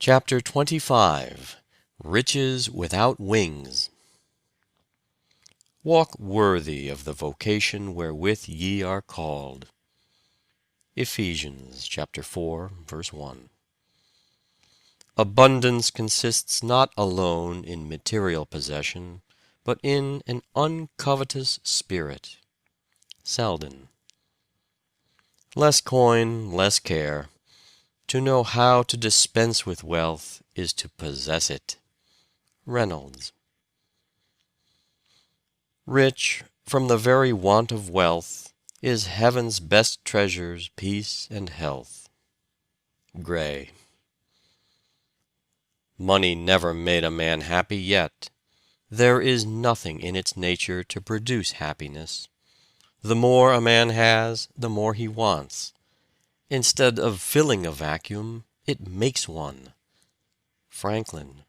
Chapter 25. Riches Without Wings. Walk worthy of the vocation wherewith ye are called. Ephesians chapter 4, verse 1. Abundance consists not alone in material possession, but in an uncovetous spirit. Selden. Less coin, less care. To know how to dispense with wealth is to possess it. Reynolds. Rich, from the very want of wealth, is heaven's best treasures peace and health. Gray. Money never made a man happy yet. There is nothing in its nature to produce happiness. The more a man has, the more he wants. Instead of filling a vacuum, it makes one. Franklin.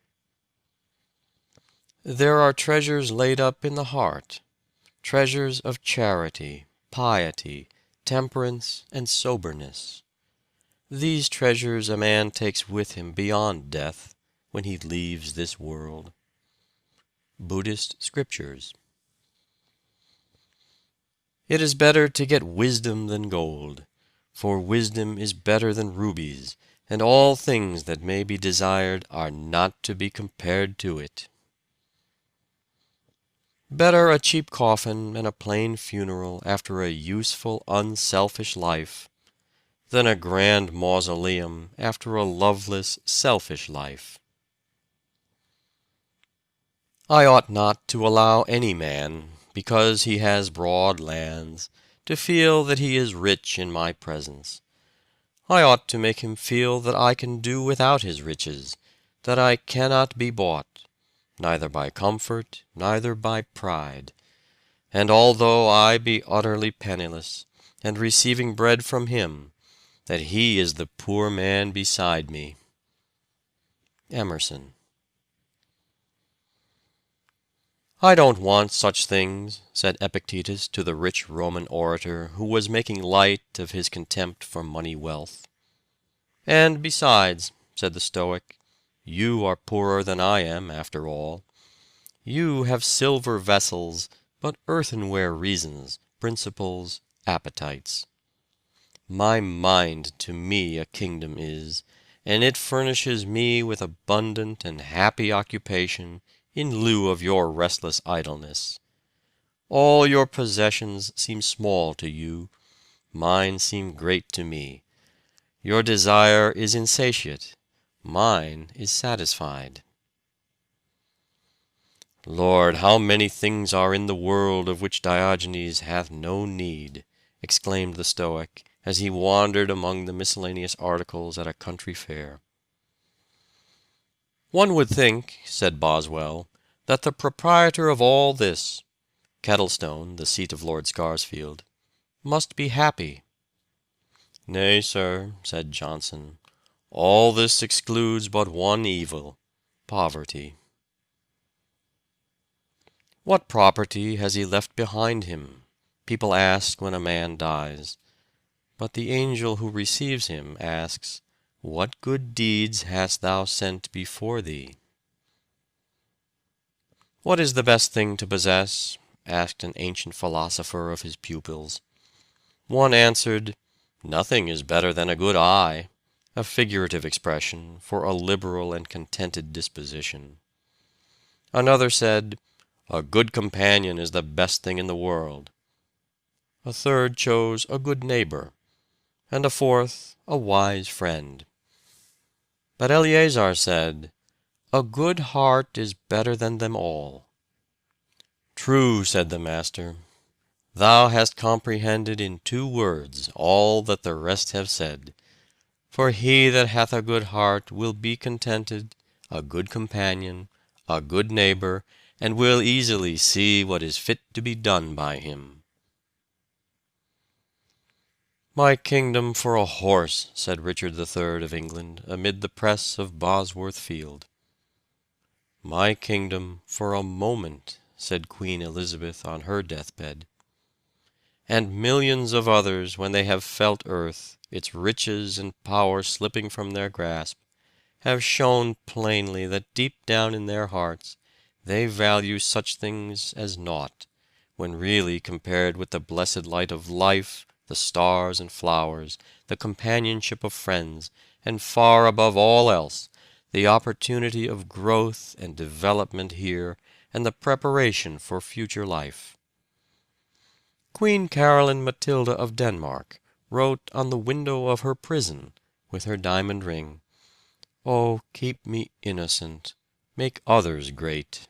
There are treasures laid up in the heart, treasures of charity, piety, temperance, and soberness. These treasures a man takes with him beyond death, when he leaves this world. Buddhist Scriptures. It is better to get wisdom than gold, for wisdom is better than rubies, and all things that may be desired are not to be compared to it. Better a cheap coffin and a plain funeral after a useful, unselfish life, than a grand mausoleum after a loveless, selfish life. I ought not to allow any man, because he has broad lands, to feel that he is rich in my presence. I ought to make him feel that I can do without his riches, that I cannot be bought, neither by comfort, neither by pride. And although I be utterly penniless, and receiving bread from him, that he is the poor man beside me. Emerson. I don't want such things, said Epictetus to the rich Roman orator who was making light of his contempt for money wealth. And besides, said the Stoic, you are poorer than I am, after all. You have silver vessels, but earthenware reasons, principles, appetites. My mind to me a kingdom is, and it furnishes me with abundant and happy occupation in lieu of your restless idleness. All your possessions seem small to you, mine seem great to me. Your desire is insatiate, mine is satisfied. Lord, how many things are in the world of which Diogenes hath no need, exclaimed the Stoic, as he wandered among the miscellaneous articles at a country fair. One would think, said Boswell, that the proprietor of all this, Kettlestone, the seat of Lord Scarsfield, must be happy. Nay, sir, said Johnson, all this excludes but one evil, poverty. What property has he left behind him? People ask when a man dies. But the angel who receives him asks, what good deeds hast thou sent before thee? What is the best thing to possess? Asked an ancient philosopher of his pupils. One answered, nothing is better than a good eye, a figurative expression for a liberal and contented disposition. Another said, a good companion is the best thing in the world. A third chose a good neighbor, and a fourth a wise friend. But Eleazar said, a good heart is better than them all. True, said the master, thou hast comprehended in 2 words all that the rest have said. For he that hath a good heart will be contented, a good companion, a good neighbor, and will easily see what is fit to be done by him. My kingdom for a horse, said Richard III of England, amid the press of Bosworth Field. My kingdom for a moment, said Queen Elizabeth on her deathbed. And millions of others, when they have felt earth, its riches and power slipping from their grasp, have shown plainly that deep down in their hearts they value such things as naught, when really compared with the blessed light of life, the stars and flowers, the companionship of friends, and far above all else, the opportunity of growth and development here and the preparation for future life. Queen Caroline Matilda of Denmark wrote on the window of her prison, with her diamond ring, "Oh, keep me innocent, make others great."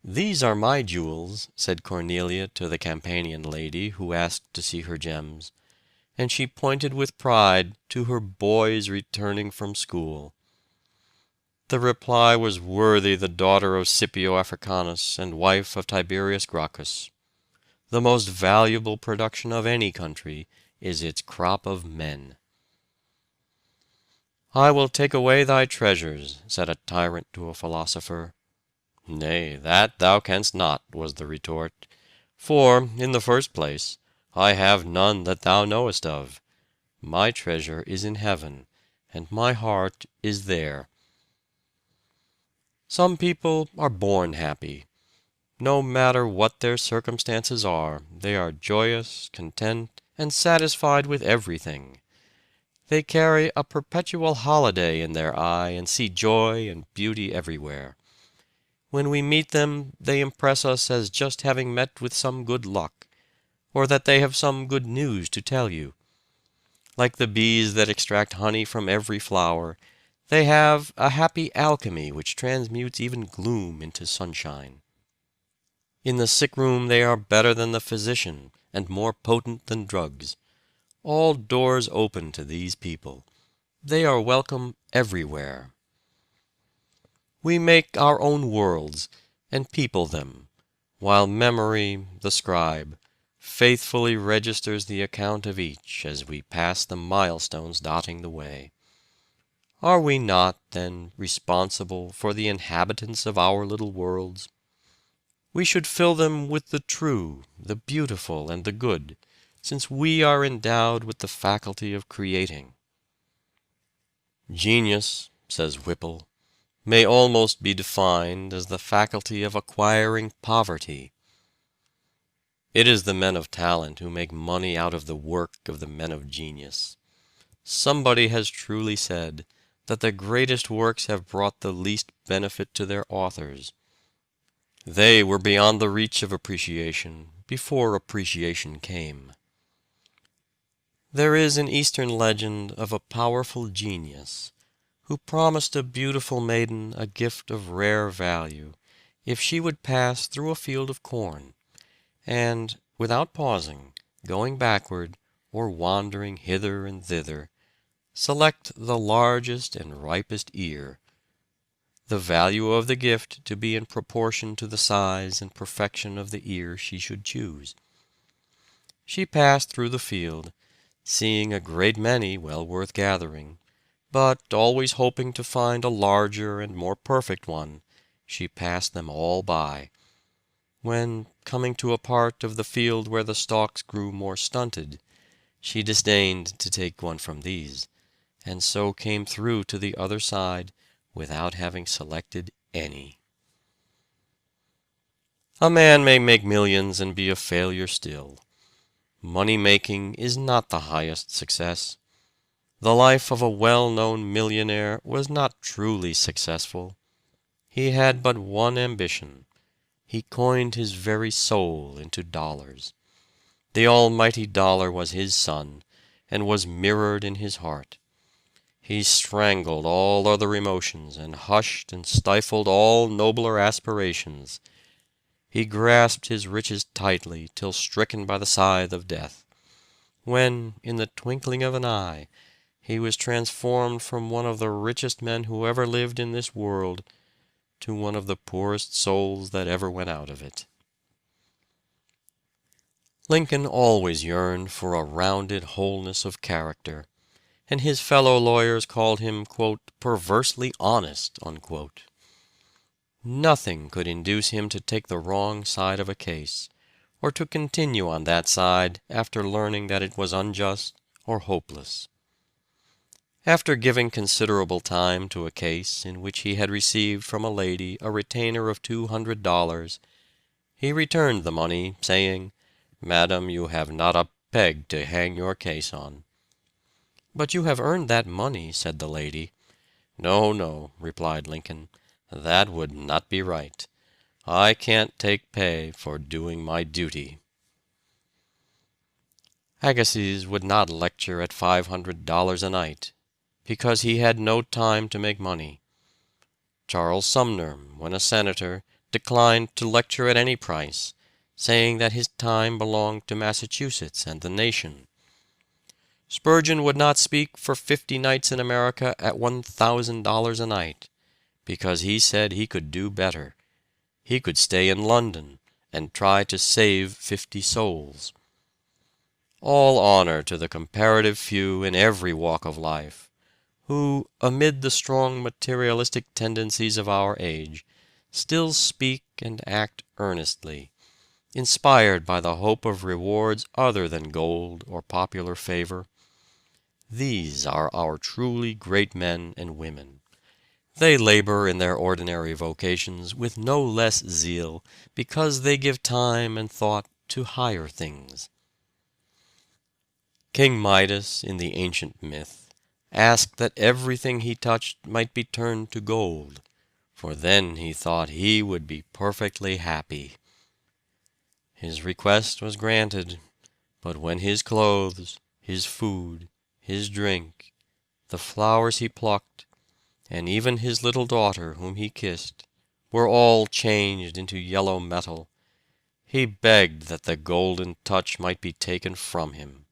"These are my jewels," said Cornelia to the Campanian lady who asked to see her gems, and she pointed with pride to her boys returning from school. The reply was worthy the daughter of Scipio Africanus and wife of Tiberius Gracchus. The most valuable production of any country is its crop of men. "I will take away thy treasures," said a tyrant to a philosopher. "Nay, that thou canst not," was the retort. "For, in the first place, I have none that thou knowest of. My treasure is in heaven, and my heart is there." Some people are born happy. No matter what their circumstances are, they are joyous, content, and satisfied with everything. They carry a perpetual holiday in their eye and see joy and beauty everywhere. When we meet them, they impress us as just having met with some good luck, or that they have some good news to tell you. Like the bees that extract honey from every flower, they have a happy alchemy which transmutes even gloom into sunshine. In the sick room they are better than the physician, and more potent than drugs. All doors open to these people. They are welcome everywhere. We make our own worlds, and people them, while memory, the scribe, faithfully registers the account of each as we pass the milestones dotting the way. Are we not, then, responsible for the inhabitants of our little worlds? We should fill them with the true, the beautiful, and the good, since we are endowed with the faculty of creating. Genius, says Whipple, may almost be defined as the faculty of acquiring poverty. It is the men of talent who make money out of the work of the men of genius. Somebody has truly said that the greatest works have brought the least benefit to their authors. They were beyond the reach of appreciation before appreciation came. There is an Eastern legend of a powerful genius who promised a beautiful maiden a gift of rare value if she would pass through a field of corn, and, without pausing, going backward, or wandering hither and thither, select the largest and ripest ear, the value of the gift to be in proportion to the size and perfection of the ear she should choose. She passed through the field, seeing a great many well worth gathering, but always hoping to find a larger and more perfect one, she passed them all by, when, coming to a part of the field where the stalks grew more stunted, she disdained to take one from these, and so came through to the other side without having selected any. A man may make millions and be a failure still. Money-making is not the highest success. The life of a well-known millionaire was not truly successful. He had but one ambition. He coined his very soul into dollars. The almighty dollar was his son, and was mirrored in his heart. He strangled all other emotions, and hushed and stifled all nobler aspirations. He grasped his riches tightly till stricken by the scythe of death, when, in the twinkling of an eye, he was transformed from one of the richest men who ever lived in this world to one of the poorest souls that ever went out of it. Lincoln always yearned for a rounded wholeness of character, and his fellow lawyers called him, quote, "perversely honest." Unquote. Nothing could induce him to take the wrong side of a case, or to continue on that side after learning that it was unjust or hopeless. After giving considerable time to a case in which he had received from a lady a retainer of $200, he returned the money, saying, "Madam, you have not a peg to hang your case on." "But you have earned that money," said the lady. "No, no," replied Lincoln, "that would not be right. I can't take pay for doing my duty." Agassiz would not lecture at $500 a night, because he had no time to make money. Charles Sumner, when a senator, declined to lecture at any price, saying that his time belonged to Massachusetts and the nation. Spurgeon would not speak for 50 nights in America at $1,000 a night, because he said he could do better. He could stay in London and try to save 50 souls. All honor to the comparative few in every walk of life, who, amid the strong materialistic tendencies of our age, still speak and act earnestly, inspired by the hope of rewards other than gold or popular favor. These are our truly great men and women. They labor in their ordinary vocations with no less zeal because they give time and thought to higher things. King Midas, in the ancient myth, asked that everything he touched might be turned to gold, for then he thought he would be perfectly happy. His request was granted, but when his clothes, his food, his drink, the flowers he plucked, and even his little daughter whom he kissed, were all changed into yellow metal, he begged that the golden touch might be taken from him.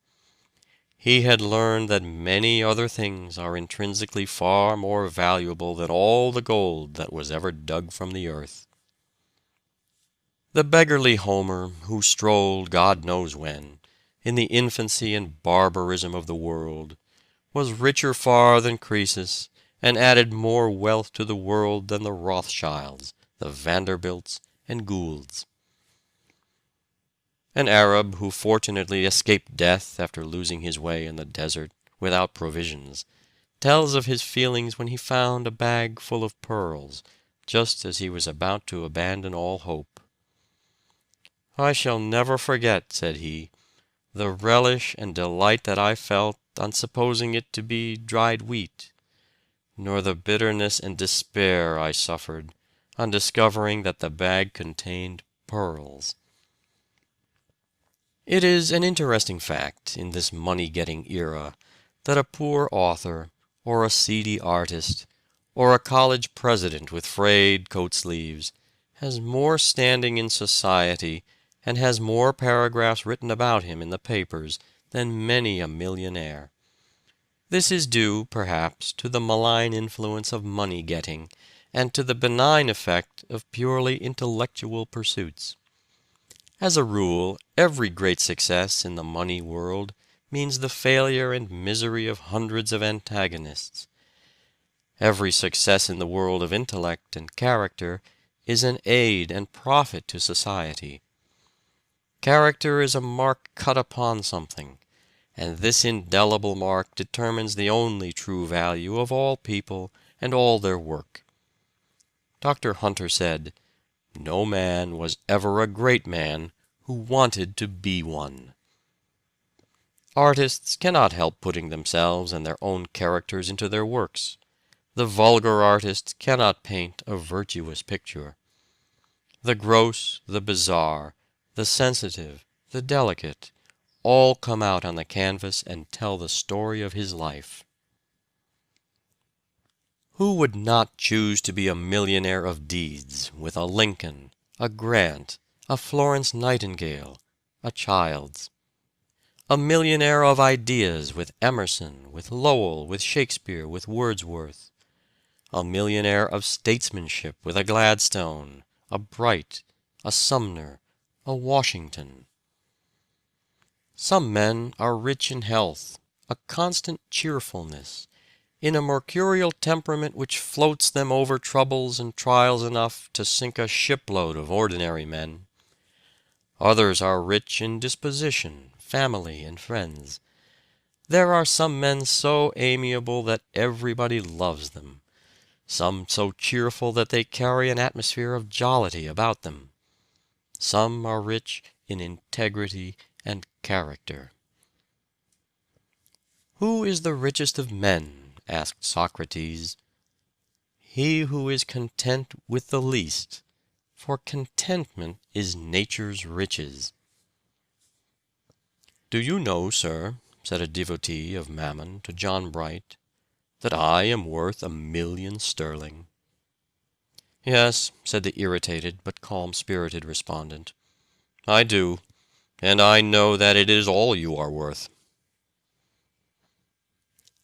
He had learned that many other things are intrinsically far more valuable than all the gold that was ever dug from the earth. The beggarly Homer, who strolled God knows when, in the infancy and barbarism of the world, was richer far than Croesus, and added more wealth to the world than the Rothschilds, the Vanderbilts, and Goulds. An Arab who fortunately escaped death after losing his way in the desert, without provisions, tells of his feelings when he found a bag full of pearls, just as he was about to abandon all hope. "I shall never forget," said he, "the relish and delight that I felt on supposing it to be dried wheat, nor the bitterness and despair I suffered on discovering that the bag contained pearls." It is an interesting fact in this money-getting era that a poor author, or a seedy artist, or a college president with frayed coat sleeves, has more standing in society and has more paragraphs written about him in the papers than many a millionaire. This is due, perhaps, to the malign influence of money-getting and to the benign effect of purely intellectual pursuits. As a rule, every great success in the money world means the failure and misery of hundreds of antagonists. Every success in the world of intellect and character is an aid and profit to society. Character is a mark cut upon something, and this indelible mark determines the only true value of all people and all their work. Dr. Hunter said, "No man was ever a great man who wanted to be one." Artists cannot help putting themselves and their own characters into their works. The vulgar artist cannot paint a virtuous picture. The gross, the bizarre, the sensitive, the delicate, all come out on the canvas and tell the story of his life. Who would not choose to be a millionaire of deeds with a Lincoln, a Grant, a Florence Nightingale, a Childs? A millionaire of ideas with Emerson, with Lowell, with Shakespeare, with Wordsworth. A millionaire of statesmanship with a Gladstone, a Bright, a Sumner, a Washington. Some men are rich in health, a constant cheerfulness, in a mercurial temperament which floats them over troubles and trials enough to sink a shipload of ordinary men. Others are rich in disposition, family, and friends. There are some men so amiable that everybody loves them, some so cheerful that they carry an atmosphere of jollity about them. Some are rich in integrity and character. "Who is the richest of men?" asked Socrates. "He who is content with the least, for contentment is nature's riches." "Do you know, sir," said a devotee of Mammon to John Bright, "that I am worth 1,000,000 sterling?" "Yes," said the irritated but calm-spirited respondent, "I do, and I know that it is all you are worth."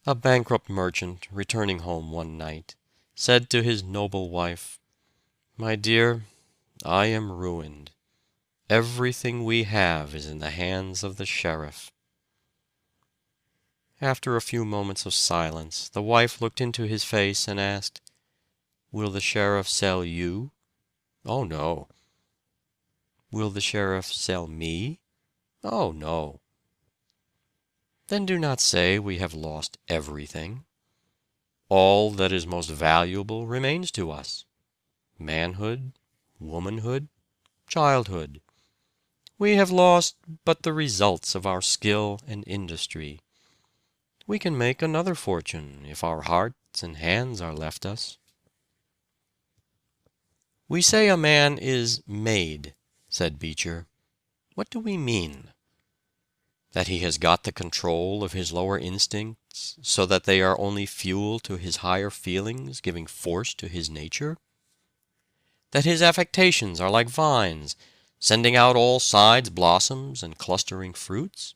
A bankrupt merchant, returning home one night, said to his noble wife, "My dear, I am ruined. Everything we have is in the hands of the sheriff." After a few moments of silence, the wife looked into his face and asked, "Will the sheriff sell you?" "Oh, no." "Will the sheriff sell me?" "Oh, no." "Then do not say we have lost everything. All that is most valuable remains to us: manhood, womanhood, childhood. We have lost but the results of our skill and industry. We can make another fortune if our hearts and hands are left us." "We say a man is made," said Beecher. "What do we mean? That he has got the control of his lower instincts, so that they are only fuel to his higher feelings, giving force to his nature? That his affectations are like vines, sending out all sides blossoms and clustering fruits?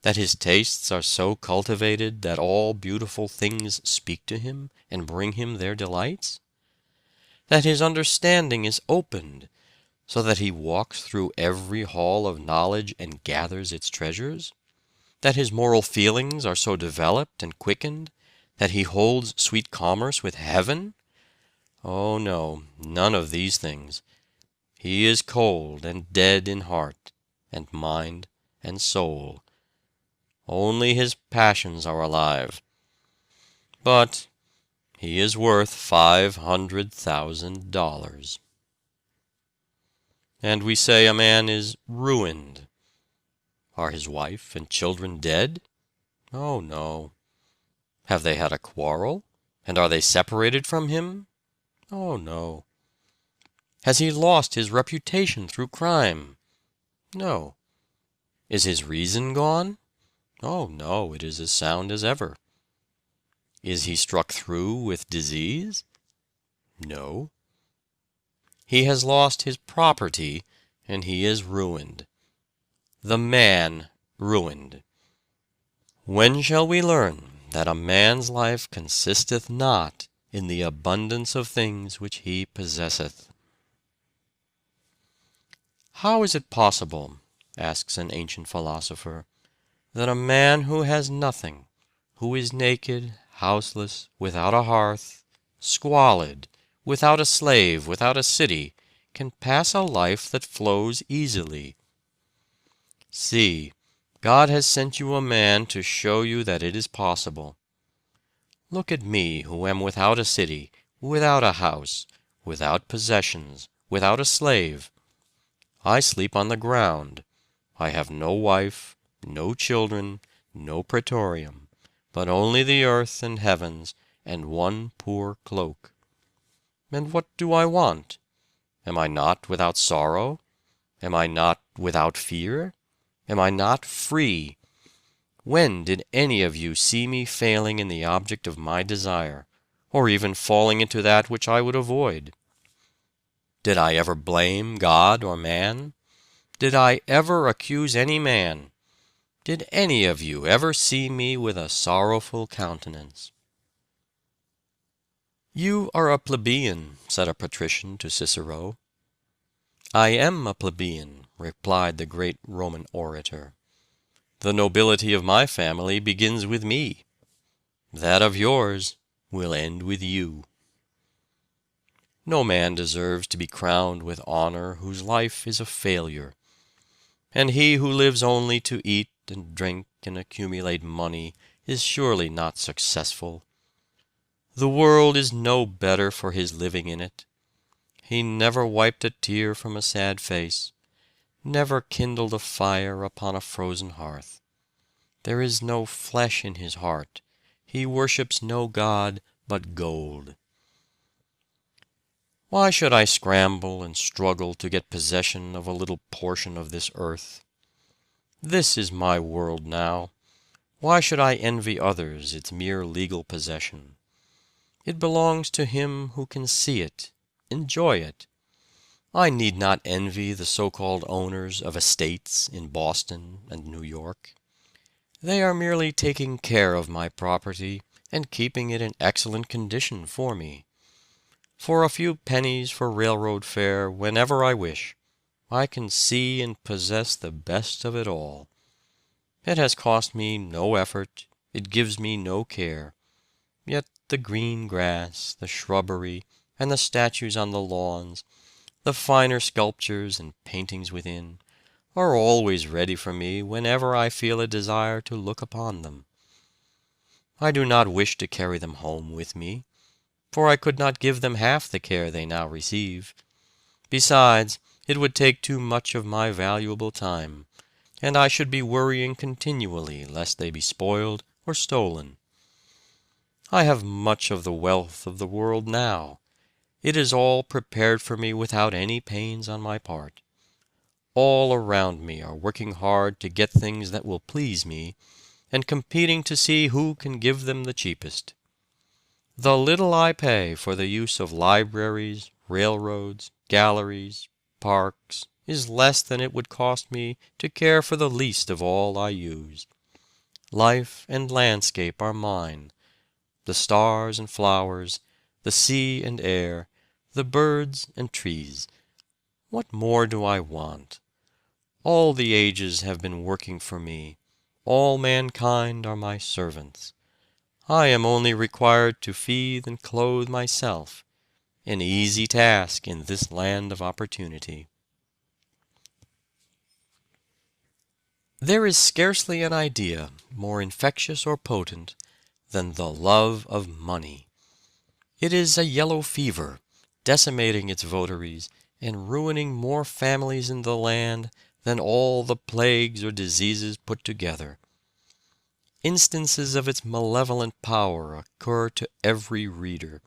That his tastes are so cultivated that all beautiful things speak to him and bring him their delights? That his understanding is opened, so that he walks through every hall of knowledge and gathers its treasures? That his moral feelings are so developed and quickened that he holds sweet commerce with heaven? Oh no, none of these things. He is cold and dead in heart and mind and soul. Only his passions are alive. But he is worth $500,000. And we say a man is ruined. Are his wife and children dead? Oh, no. Have they had a quarrel? And are they separated from him? Oh, no. Has he lost his reputation through crime? No. Is his reason gone? Oh, no, it is as sound as ever. Is he struck through with disease? No. He has lost his property, and he is ruined. The man ruined. When shall we learn that a man's life consisteth not in the abundance of things which he possesseth? "How is it possible," asks an ancient philosopher, "that a man who has nothing, who is naked, houseless, without a hearth, squalid, without a slave, without a city, can pass a life that flows easily? See, God has sent you a man to show you that it is possible. Look at me, who am without a city, without a house, without possessions, without a slave. I sleep on the ground. I have no wife, no children, no praetorium, but only the earth and heavens, and one poor cloak. And what do I want? Am I not without sorrow? Am I not without fear? Am I not free? When did any of you see me failing in the object of my desire, or even falling into that which I would avoid? Did I ever blame God or man? Did I ever accuse any man? Did any of you ever see me with a sorrowful countenance?" "You are a plebeian," said a patrician to Cicero. "I am a plebeian," replied the great Roman orator. "The nobility of my family begins with me. That of yours will end with you." No man deserves to be crowned with honor whose life is a failure. And he who lives only to eat and drink and accumulate money is surely not successful. The world is no better for his living in it. He never wiped a tear from a sad face, never kindled a fire upon a frozen hearth. There is no flesh in his heart. He worships no god but gold. Why should I scramble and struggle to get possession of a little portion of this earth? This is my world now. Why should I envy others its mere legal possession? It belongs to him who can see it, enjoy it. I need not envy the so-called owners of estates in Boston and New York. They are merely taking care of my property and keeping it in excellent condition for me. For a few pennies for railroad fare whenever I wish, I can see and possess the best of it all. It has cost me no effort, it gives me no care. Yet the green grass, the shrubbery, and the statues on the lawns, the finer sculptures and paintings within, are always ready for me whenever I feel a desire to look upon them. I do not wish to carry them home with me, for I could not give them half the care they now receive. Besides, it would take too much of my valuable time, and I should be worrying continually lest they be spoiled or stolen. I have much of the wealth of the world now. It is all prepared for me without any pains on my part. All around me are working hard to get things that will please me, and competing to see who can give them the cheapest. The little I pay for the use of libraries, railroads, galleries, parks, is less than it would cost me to care for the least of all I use. Life and landscape are mine. The stars and flowers, the sea and air, the birds and trees. What more do I want? All the ages have been working for me. All mankind are my servants. I am only required to feed and clothe myself, an easy task in this land of opportunity. There is scarcely an idea more infectious or potent than the love of money. It is a yellow fever, decimating its votaries, and ruining more families in the land than all the plagues or diseases put together. Instances of its malevolent power occur to every reader.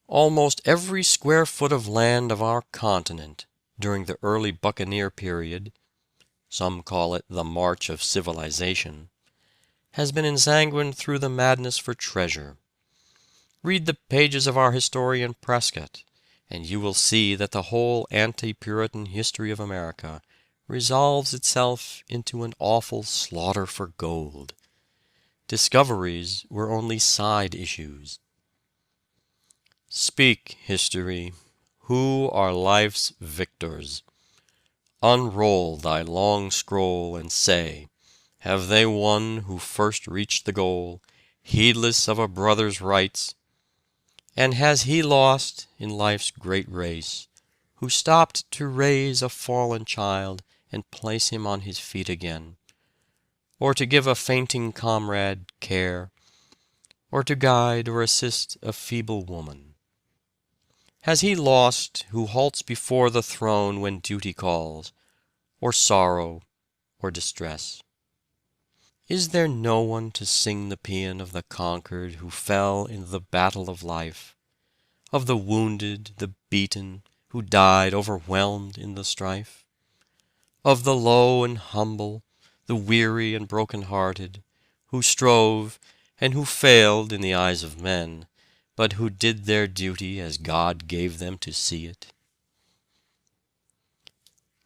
Almost every square foot of land of our continent, during the early buccaneer period, some call it the march of civilization, has been ensanguined through the madness for treasure. Read the pages of our historian Prescott, and you will see that the whole anti-Puritan history of America resolves itself into an awful slaughter for gold. Discoveries were only side issues. Speak, history, who are life's victors? Unroll thy long scroll and say, have they won who first reached the goal, heedless of a brother's rights? And has he lost in life's great race, who stopped to raise a fallen child and place him on his feet again, or to give a fainting comrade care, or to guide or assist a feeble woman? Has he lost who halts before the throne when duty calls, or sorrow, or distress? Is there no one to sing the paean of the conquered who fell in the battle of life, of the wounded, the beaten, who died overwhelmed in the strife? Of the low and humble, the weary and broken-hearted, who strove, and who failed in the eyes of men, but who did their duty as God gave them to see it?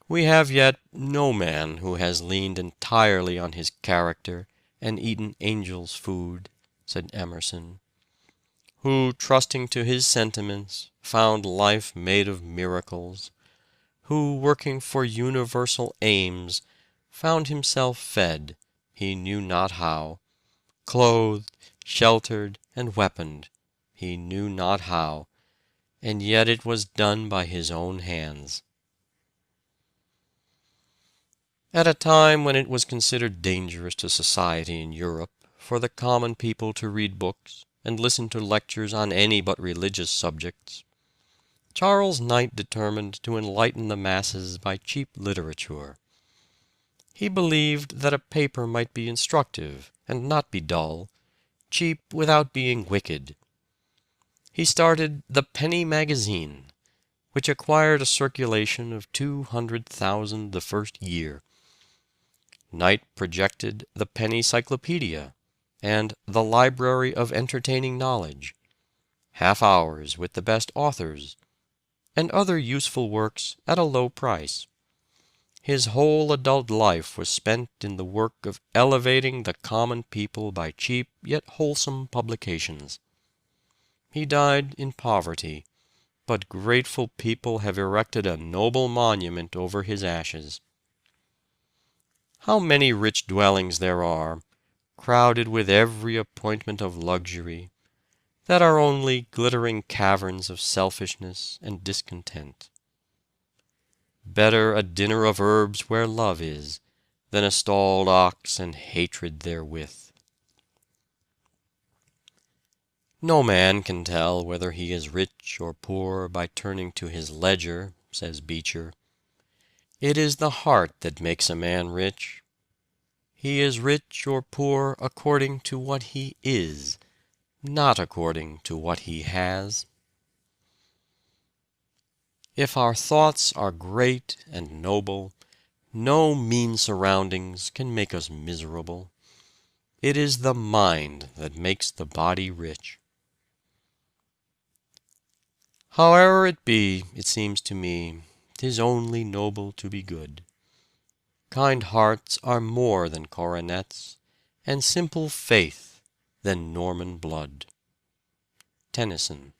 We have yet no man who has leaned entirely on his character and eaten angels' food, said Emerson, who, trusting to his sentiments, found life made of miracles, who, working for universal aims, found himself fed, he knew not how, clothed, sheltered, and weaponed, he knew not how, and yet it was done by his own hands. At a time when it was considered dangerous to society in Europe for the common people to read books and listen to lectures on any but religious subjects, Charles Knight determined to enlighten the masses by cheap literature. He believed that a paper might be instructive and not be dull, cheap without being wicked. He started the Penny Magazine, which acquired a circulation of 200,000 the first year. Knight projected the Penny Cyclopedia and the Library of Entertaining Knowledge, half-hours with the best authors, and other useful works at a low price. His whole adult life was spent in the work of elevating the common people by cheap yet wholesome publications. He died in poverty, but grateful people have erected a noble monument over his ashes. How many rich dwellings there are, crowded with every appointment of luxury, that are only glittering caverns of selfishness and discontent. Better a dinner of herbs where love is, than a stalled ox and hatred therewith. No man can tell whether he is rich or poor by turning to his ledger, says Beecher. It is the heart that makes a man rich. He is rich or poor according to what he is, not according to what he has. If our thoughts are great and noble, no mean surroundings can make us miserable. It is the mind that makes the body rich. However it be, it seems to me, 'tis only noble to be good. Kind hearts are more than coronets, and simple faith than Norman blood. Tennyson.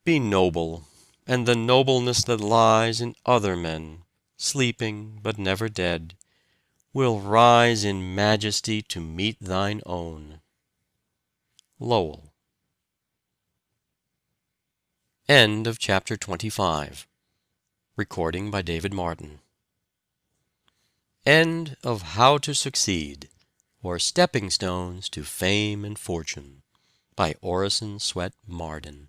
Be noble, and the nobleness that lies in other men, sleeping but never dead, will rise in majesty to meet thine own. Lowell. End of chapter 25. Recording by David Martin. End of How to Succeed, or Stepping Stones to Fame and Fortune, by Orison Swett Marden.